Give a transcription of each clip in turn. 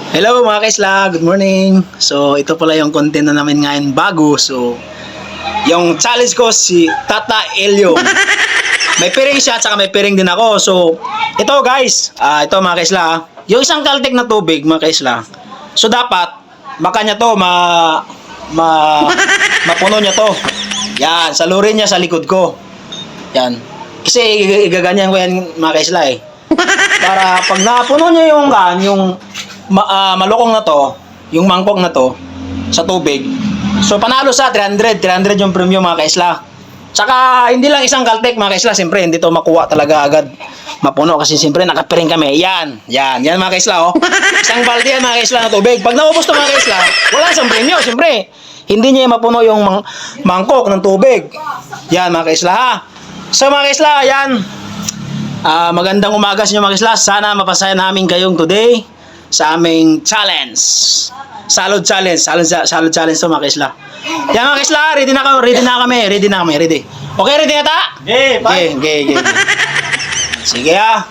Hello mga kaisla, good morning. So ito pala yung content na namin ngayon bago. So yung challenge ko si Tata Elio. May piring siya at saka may piring din ako. So ito guys, ito mga kaisla, yung isang kaltek na tubig mga kaisla. So dapat baka niya to mapuno niya to. Yan, salurin niya sa likod ko. Yan. Kasi igaganyan ko yan mga kaisla eh. Para pag napuno niya yung malukong na to, yung mangkok na to sa tubig. So panalo sa 300 yung premium mga kaisla. Tsaka hindi lang isang kaltek mga kaisla, siyempre hindi to makuha talaga agad mapuno kasi siyempre nakapiring kami. Yan mga kaisla oh. Isang balde yan mga kaisla na tubig. Pag naubos to mga kaisla, wala siyang premyo, siyempre. Hindi niya mapuno yung mangkok ng tubig. Yan mga kaisla ha. So mga kaisla, yan. Magandang umaga sa inyo mga kaisla. Sana mapasaya namin kayong today sa aming challenge. Salud challenge to mga kaisla. Yan mga kaisla, ready na kami. Ready. Okay, ready na ta? Okay. Sige ha.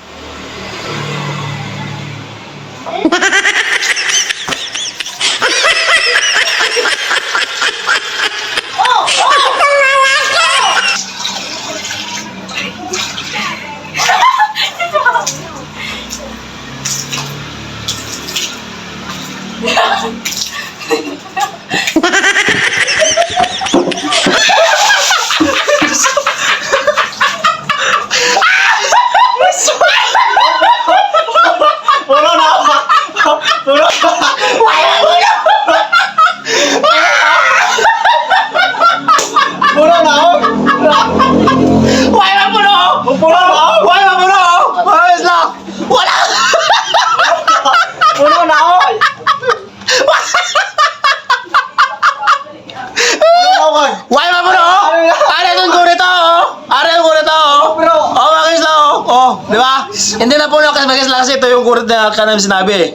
Di ba? Hindi na po kasi ito yung kurit na kanang sinabi.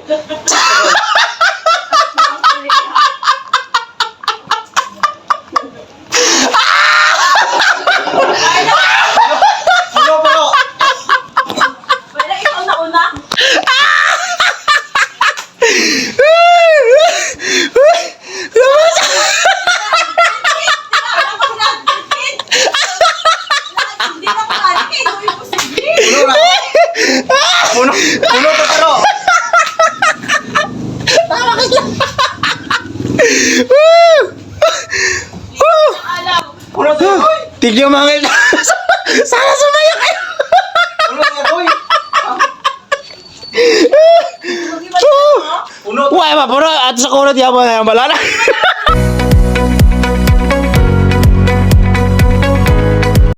Wala, ikaw na una. Puno to pero. Tigyo mga sana sumaya kayo. Why ba puro at sa kulot yaman na yung balala.